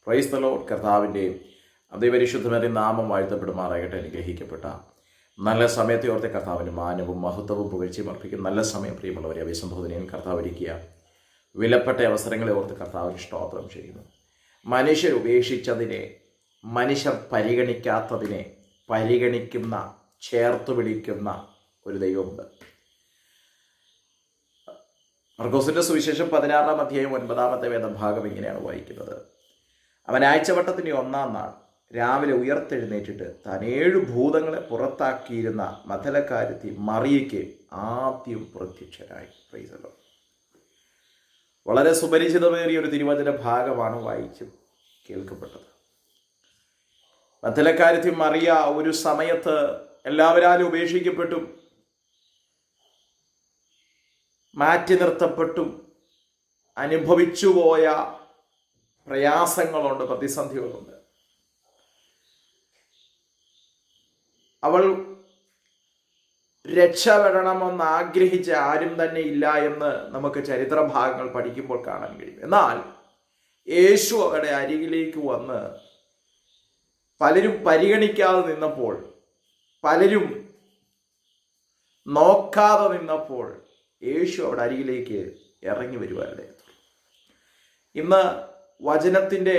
Praise the Lord. കർത്താവിൻ്റെ അതിപരിശുദ്ധമായ നാമം വാഴ്ത്തപ്പെടുമാറാകട്ടെ. അനുഗ്രഹിക്കപ്പെട്ട നല്ല സമയത്തെ ഓർത്ത് കർത്താവിന് മാനവും മഹത്വവും പുകഴ്ചയും അർപ്പിക്കും. നല്ല സമയം പ്രിയമുള്ളവരെ അഭിസംബോധനയും കർത്താവ് ഒരുക്കിയ വിലപ്പെട്ട അവസരങ്ങളെ ഓർത്ത് കർത്താവിന് സ്തോത്രം ചെയ്യുന്നു. മനുഷ്യർ ഉപേക്ഷിച്ചതിനെ, മനുഷ്യർ പരിഗണിക്കാത്തതിനെ പരിഗണിക്കുന്ന, ചേർത്ത് പിടിക്കുന്ന ഒരു ദൈവമുണ്ട്. മർക്കോസിന്റെ സുവിശേഷം 16-ാം അധ്യായം 9-ാമത്തെ വേദഭാഗം ഇങ്ങനെയാണ് വായിക്കുന്നത്. അവൻ ആഴ്ചവട്ടത്തിൻ്റെ 1-ാം നാൾ രാവിലെ ഉയർത്തെഴുന്നേറ്റിട്ട് താൻ 7 ഭൂതങ്ങളെ പുറത്താക്കിയിരുന്ന മഥലക്കാരത്തി മറിയയ്ക്ക് ആദ്യം പ്രത്യക്ഷനായി. Praise the Lord. വളരെ സുപരിചിതമേറിയ ഒരു തിരുവചന ഭാഗമാണ് വായിച്ചു കേൾക്കപ്പെട്ടത്. മഥലക്കാരത്തി മറിയ ഒരു സമയത്ത് എല്ലാവരാലും ഉപേക്ഷിക്കപ്പെട്ടും മാറ്റി നിർത്തപ്പെട്ടും അനുഭവിച്ചുപോയ പ്രയാസങ്ങളുണ്ട്, പ്രതിസന്ധികളുണ്ട്. അവൾ രക്ഷപ്പെടണമെന്ന് ആഗ്രഹിച്ച ആരും തന്നെ ഇല്ല എന്ന് നമുക്ക് ചരിത്ര ഭാഗങ്ങൾ പഠിക്കുമ്പോൾ കാണാൻ കഴിയും. എന്നാൽ യേശു അവരുടെ അരികിലേക്ക് വന്ന് പലരും പരിഗണിക്കാതെ നിന്നപ്പോൾ, പലരും നോക്കാതെ നിന്നപ്പോൾ യേശു അവിടെ അരികിലേക്ക് ഇറങ്ങി വരുവാനിടയായി. ഇന്ന് വചനത്തിൻ്റെ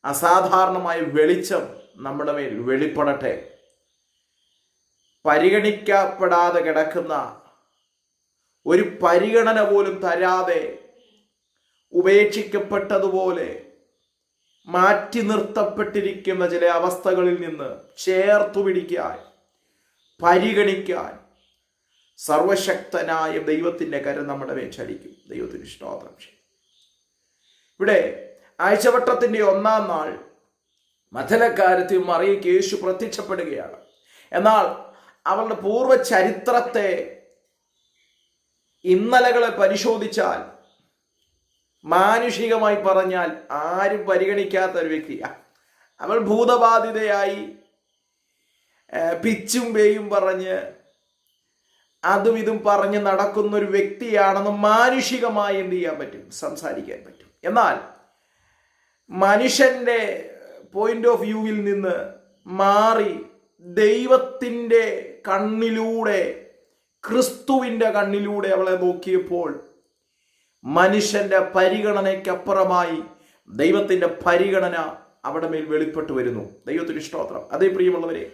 അസാധാരണമായ വെളിച്ചം നമ്മുടെ മേൽ വെളിപ്പെടട്ടെ. പരിഗണിക്കപ്പെടാതെ കിടക്കുന്ന, ഒരു പരിഗണന പോലും തരാതെ ഉപേക്ഷിക്കപ്പെട്ടതുപോലെ മാറ്റി നിർത്തപ്പെട്ടിരിക്കുന്ന ചില അവസ്ഥകളിൽ നിന്ന് ചേർത്തു പിടിക്കാൻ, പരിഗണിക്കാൻ സർവശക്തനായ ദൈവത്തിൻ്റെ കരം നമ്മുടെ മേൽ ചലിക്കും. ദൈവത്തിന് സ്തോത്രം. ഇവിടെ ആഴ്ചവട്ടത്തിൻ്റെ 1-ാം നാൾ മഥലക്കാരത്തി മറിയയ്ക്ക് യേശു പ്രത്യക്ഷപ്പെടുകയാണ്. എന്നാൽ അവളുടെ പൂർവ്വ ചരിത്രത്തെ, ഇന്നലകളെ പരിശോധിച്ചാൽ, മാനുഷികമായി പറഞ്ഞാൽ ആരും പരിഗണിക്കാത്ത ഒരു വ്യക്തിയാണ്. അവൾ ഭൂതബാധിതയായി പിച്ചും പേയും പറഞ്ഞ് അതും ഇതും പറഞ്ഞ് നടക്കുന്ന ഒരു വ്യക്തിയാണെന്ന് മാനുഷികമായി എന്ത് ചെയ്യാൻ പറ്റും? സംസാരിക്കാൻ പറ്റും. എന്നാൽ മനുഷ്യന്റെ പോയിന്റ് ഓഫ് വ്യൂവിൽ നിന്ന് മാറി ദൈവത്തിൻ്റെ കണ്ണിലൂടെ, ക്രിസ്തുവിൻ്റെ കണ്ണിലൂടെ അവളെ നോക്കിയപ്പോൾ മനുഷ്യന്റെ പരിഗണനയ്ക്കപ്പുറമായി ദൈവത്തിൻ്റെ പരിഗണന അവിടെ മേൽ വെളിപ്പെട്ടു വരുന്നു. ദൈവത്തിന് സ്തോത്രം. അതേ പ്രിയമുള്ളവരെ,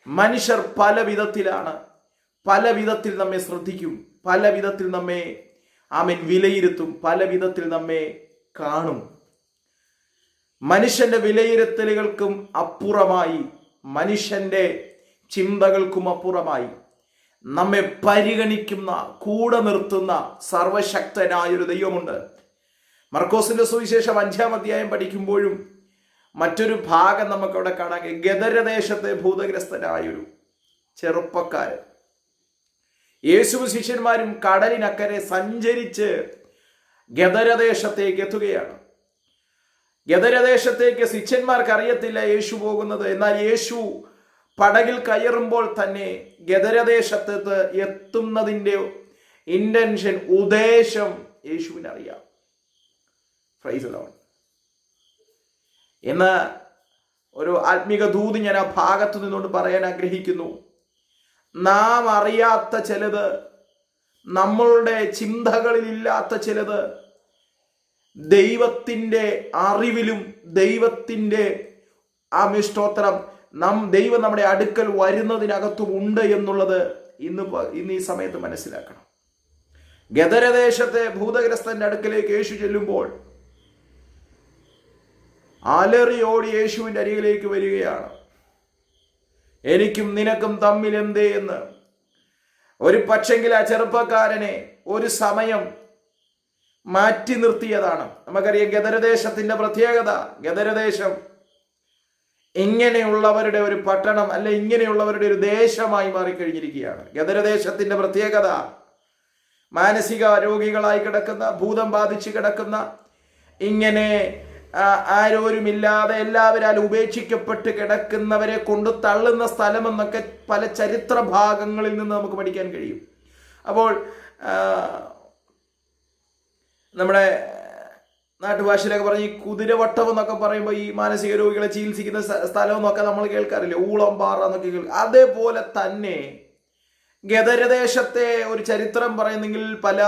മനുഷ്യർ പല വിധത്തിലാണ്, പല വിധത്തിൽ നമ്മെ ശ്രദ്ധിക്കും, പല വിധത്തിൽ നമ്മെ വിലയിരുത്തും, പല വിധത്തിൽ നമ്മെ കാണും. മനുഷ്യന്റെ വിലയിരുത്തലുകൾക്കും അപ്പുറമായി, മനുഷ്യന്റെ ചിന്തകൾക്കും അപ്പുറമായി നമ്മെ പരിഗണിക്കുന്ന, കൂടെ നിർത്തുന്ന സർവശക്തനായൊരു ദൈവമുണ്ട്. മർക്കോസിന്റെ സുവിശേഷം 5-ാം അധ്യായം പഠിക്കുമ്പോഴും മറ്റൊരു ഭാഗം നമുക്കവിടെ കാണാൻ, ഗദരദേശത്തെ ഭൂതഗ്രസ്തനായൊരു ചെറുപ്പക്കാരൻ യേശുവും ശിഷ്യന്മാരും കടലിനക്കരെ സഞ്ചരിച്ച് ഗദരദേശത്തേക്ക് എത്തുകയാണ്. ഗദരദേശത്തേക്ക് ശിഷ്യന്മാർക്ക് അറിയത്തില്ല യേശു പോകുന്നത്. എന്നാൽ യേശു പടകിൽ കയറുമ്പോൾ തന്നെ ഗദരദേശത്ത് എത്തുന്നതിൻ്റെ ഇന്റൻഷൻ, ഉദ്ദേശം യേശുവിന് അറിയാം. Praise the Lord. എന്ന് ഒരു ആത്മീക ദൂത് ഞാൻ ആ ഭാഗത്തു നിന്നുകൊണ്ട് പറയാൻ ആഗ്രഹിക്കുന്നു. നാം അറിയാത്ത ചിലത്, നമ്മളുടെ ചിന്തകളിൽ ഇല്ലാത്ത ചിലത് ദൈവത്തിൻ്റെ അറിവിലും ദൈവത്തിൻ്റെ സ്തോത്രം ദൈവം നമ്മുടെ അടുക്കൽ വരുന്നതിനകത്തും ഉണ്ട് എന്നുള്ളത് ഇന്ന് ഈ സമയത്ത് മനസ്സിലാക്കണം. ഗദരദേശത്തെ ഭൂതഗ്രസ്തന്റെ അടുക്കലേക്ക് യേശു ചെല്ലുമ്പോൾ അലറിയോടി യേശുവിൻ്റെ അരികിലേക്ക് വരികയാണ്. എനിക്കും നിനക്കും തമ്മിൽ എന്തേ എന്ന്. ഒരു പക്ഷെങ്കിൽ ആ ചെറുപ്പക്കാരനെ ഒരു സമയം മാറ്റി നിർത്തിയതാണ്. നമുക്കറിയാം ഗദരദേശത്തിന്റെ പ്രത്യേകത. ഗദരദേശം ഇങ്ങനെയുള്ളവരുടെ ഒരു പട്ടണം, അല്ല ഇങ്ങനെയുള്ളവരുടെ ഒരു ദേശമായി മാറിക്കഴിഞ്ഞിരിക്കുകയാണ്. ഗദരദേശത്തിന്റെ പ്രത്യേകത മാനസിക രോഗികളായി കിടക്കുന്ന, ഭൂതം ബാധിച്ച് കിടക്കുന്ന, ഇങ്ങനെ ആരോരുമില്ലാതെ എല്ലാവരും ഉപേക്ഷിക്കപ്പെട്ട് കിടക്കുന്നവരെ കൊണ്ട് തള്ളുന്ന സ്ഥലമെന്നൊക്കെ പല ചരിത്ര ഭാഗങ്ങളിൽ നിന്ന് നമുക്ക് പഠിക്കാൻ കഴിയും. അപ്പോൾ നമ്മുടെ നാട്ടുഭാഷയിലൊക്കെ പറഞ്ഞ് ഈ കുതിരവട്ടം എന്നൊക്കെ പറയുമ്പോൾ ഈ മാനസിക രോഗികളെ ചികിത്സിക്കുന്ന സ്ഥലം എന്നൊക്കെ നമ്മൾ കേൾക്കാറില്ലേ, ഊളംപാറ എന്നൊക്കെ കേൾക്കും. അതേപോലെ തന്നെ ഗദരദേശത്തെ ഒരു ചരിത്രം പറയുന്നെങ്കിൽ പല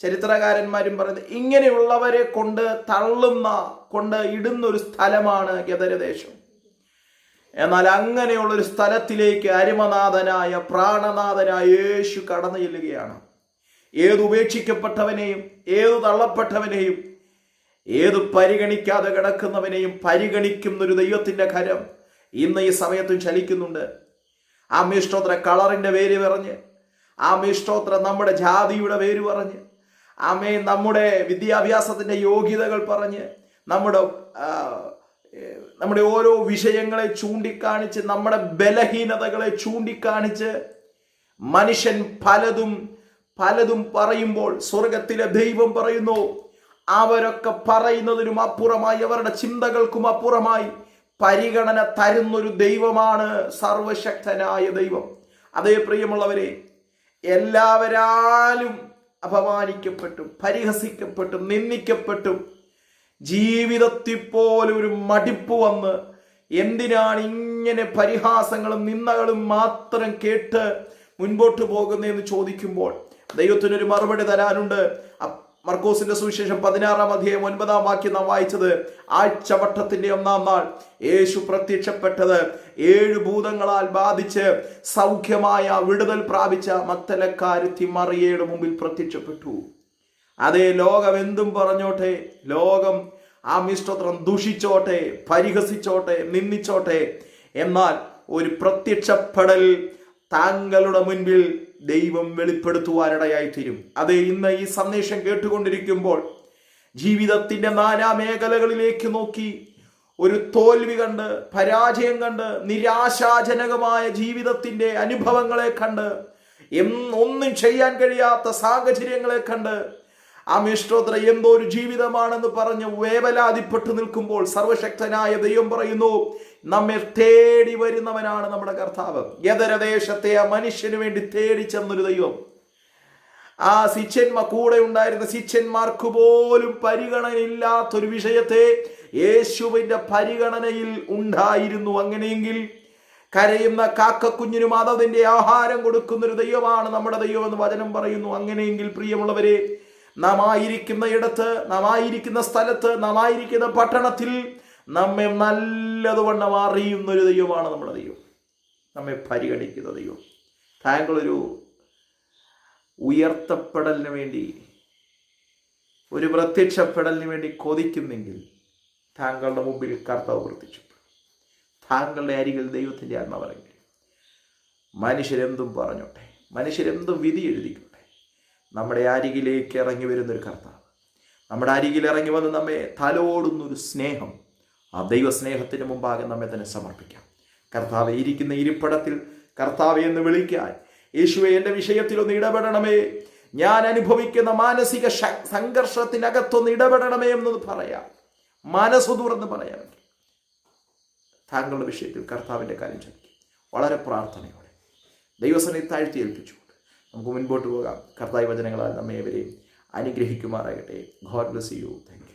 ചരിത്രകാരന്മാരും പറയുന്നത് ഇങ്ങനെയുള്ളവരെ കൊണ്ട് ഇടുന്ന ഒരു സ്ഥലമാണ് ഗദരദേശം. എന്നാൽ അങ്ങനെയുള്ളൊരു സ്ഥലത്തിലേക്ക് അരുമനാഥനായ പ്രാണനാഥനായ യേശു കടന്നു ചെല്ലുകയാണ്. ഏത് ഉപേക്ഷിക്കപ്പെട്ടവനെയും, ഏത് തള്ളപ്പെട്ടവനെയും, ഏത് പരിഗണിക്കാതെ കിടക്കുന്നവനെയും പരിഗണിക്കുന്നൊരു ദൈവത്തിന്റെ കരം ഇന്ന് ഈ സമയത്തും ചലിക്കുന്നുണ്ട്. ആമേസ്തോത്ര കളറിന്റെ പേര് പറഞ്ഞ്, ആമേസ്തോത്ര നമ്മുടെ ജാതിയുടെ പേര് പറഞ്ഞ്, നമ്മുടെ വിദ്യാഭ്യാസത്തിന്റെ യോഗ്യതകൾ പറഞ്ഞ്, നമ്മുടെ ഓരോ വിഷയങ്ങളെ ചൂണ്ടിക്കാണിച്ച്, നമ്മുടെ ബലഹീനതകളെ ചൂണ്ടിക്കാണിച്ച് മനുഷ്യൻ പലതും പറയുമ്പോൾ സ്വർഗത്തിലെ ദൈവം പറയുന്നു, അവരൊക്കെ പറയുന്നതിനും അപ്പുറമായി, അവരുടെ ചിന്തകൾക്കും അപ്പുറമായി പരിഗണന തരുന്നൊരു ദൈവമാണ് സർവശക്തനായ ദൈവം. അതേ പ്രിയമുള്ളവരെ, എല്ലാവരാലും അപമാനിക്കപ്പെട്ടും പരിഹസിക്കപ്പെട്ടും നിന്ദിക്കപ്പെട്ടും ജീവിതത്തിൽ പോലെ ഒരു മടിപ്പ് വന്ന് എന്തിനാണ് ഇങ്ങനെ പരിഹാസങ്ങളും നിന്ദകളും മാത്രം കേട്ട് മുൻപോട്ട് പോകുന്നതെന്ന് ചോദിക്കുമ്പോൾ ദൈവത്തിനൊരു മറുപടി തരാനുണ്ട്. മർക്കോസിന്റെ സുവിശേഷം 16-ാം അധ്യായം 9-ാം വാക്യം നാം വായിച്ചത്, ആഴ്ചവട്ടത്തിന്റെ 1-ാം നാൾ യേശു പ്രത്യക്ഷപ്പെട്ടത് 7 ഭൂതങ്ങളാൽ ബാധിച്ച് സൗഖ്യമായ വിടുതൽ പ്രാപിച്ച മഗ്ദലക്കാരത്തി മറിയയുടെ മുമ്പിൽ പ്രത്യക്ഷപ്പെട്ടു. അതേ, ലോകം എന്തും പറഞ്ഞോട്ടെ, ലോകം ആമേസ്തോത്രം ദുഷിച്ചോട്ടെ, പരിഹസിച്ചോട്ടെ, നിന്ദിച്ചോട്ടെ, എന്നാൽ ഒരു പ്രത്യക്ഷപ്പെടൽ താങ്കളുടെ മുൻപിൽ ദൈവം വെളിപ്പെടുത്തുവാനിടയായിത്തീരും. അത് ഇന്ന് ഈ സന്ദേശം കേട്ടുകൊണ്ടിരിക്കുമ്പോൾ ജീവിതത്തിന്റെ നാനാ മേഖലകളിലേക്ക് നോക്കി ഒരു തോൽവി കണ്ട്, പരാജയം കണ്ട്, നിരാശാജനകമായ ജീവിതത്തിന്റെ അനുഭവങ്ങളെ കണ്ട്, ഒന്നും ചെയ്യാൻ കഴിയാത്ത സാഹചര്യങ്ങളെ കണ്ട് ആമേസ്തോത്ര എന്തോ ഒരു ജീവിതമാണെന്ന് പറഞ്ഞ് വേവലാതിപ്പെട്ടു നിൽക്കുമ്പോൾ സർവശക്തനായ ദൈവം പറയുന്നു, നമ്മെ തേടി വരുന്നവനാണ് നമ്മുടെ കർത്താവ്. ഗദരദേശത്തെ ആ മനുഷ്യന് വേണ്ടി തേടി ചെന്നൊരു ദൈവം. ആ ശിഷ്യന്മാർ, കൂടെ ഉണ്ടായിരുന്ന ശിഷ്യന്മാർക്ക് പോലും പരിഗണനയില്ലാത്തൊരു വിഷയത്തെ യേശുവിന്റെ പരിഗണനയിൽ ഉണ്ടായിരുന്നു. അങ്ങനെയെങ്കിൽ കരയുന്ന കാക്കക്കുഞ്ഞിനും അതതിന്റെ ആഹാരം കൊടുക്കുന്നൊരു ദൈവമാണ് നമ്മുടെ ദൈവം എന്ന് വചനം പറയുന്നു. അങ്ങനെയെങ്കിൽ പ്രിയമുള്ളവരെ, നാം ആയിരിക്കുന്ന ഇടത്ത്, നാം ആയിരിക്കുന്ന സ്ഥലത്ത്, നാം ആയിരിക്കുന്ന പട്ടണത്തിൽ നമ്മെ നല്ലതുവണ്ണം അറിയുന്നൊരു ദൈവമാണ് നമ്മുടെ ദൈവം, നമ്മെ പരിഗണിക്കുന്ന ദൈവം. താങ്കളൊരു ഉയർത്തപ്പെടലിന് വേണ്ടി, ഒരു പ്രത്യക്ഷപ്പെടലിന് വേണ്ടി കൊതിക്കുന്നെങ്കിൽ താങ്കളുടെ മുമ്പിൽ കർത്താവ് പ്രത്യക്ഷപ്പെടും. താങ്കളുടെ അരികിൽ ദൈവത്തിൻ്റെ ആത്മാവെങ്കിൽ മനുഷ്യരെന്തും പറഞ്ഞോട്ടെ, മനുഷ്യരെന്തും വിധി എഴുതിക്കോട്ടെ, നമ്മുടെ അരികിലേക്ക് ഇറങ്ങി വരുന്നൊരു കർത്താവ്, നമ്മുടെ അരികിൽ ഇറങ്ങി വന്ന് നമ്മെ തലോടുന്നൊരു സ്നേഹം, ആ ദൈവസ്നേഹത്തിന് മുമ്പാകെ നമ്മെ തന്നെ സമർപ്പിക്കാം. കർത്താവെ, ഇരിക്കുന്ന ഇരിപ്പിടത്തിൽ കർത്താവെ എന്ന് വിളിക്കാൻ, യേശുവെ എൻ്റെ വിഷയത്തിലൊന്ന് ഇടപെടണമേ, ഞാൻ അനുഭവിക്കുന്ന മാനസിക സംഘർഷത്തിനകത്തൊന്ന് ഇടപെടണമേ എന്ന് പറയാം, മനസ്സു തുറന്ന് പറയാം. താങ്കളുടെ വിഷയത്തിൽ കർത്താവിൻ്റെ കാര്യം ചോദിക്കും. വളരെ പ്രാർത്ഥനയോടെ ദൈവസനെ താഴ്ത്തി ഏൽപ്പിച്ചുകൊണ്ട് നമുക്ക് മുൻപോട്ട് പോകാം. കർത്താവ് വചനങ്ങളാൽ നമ്മെ ഇവരെയും അനുഗ്രഹിക്കുമാറാകട്ടെ. God bless you. Thank you.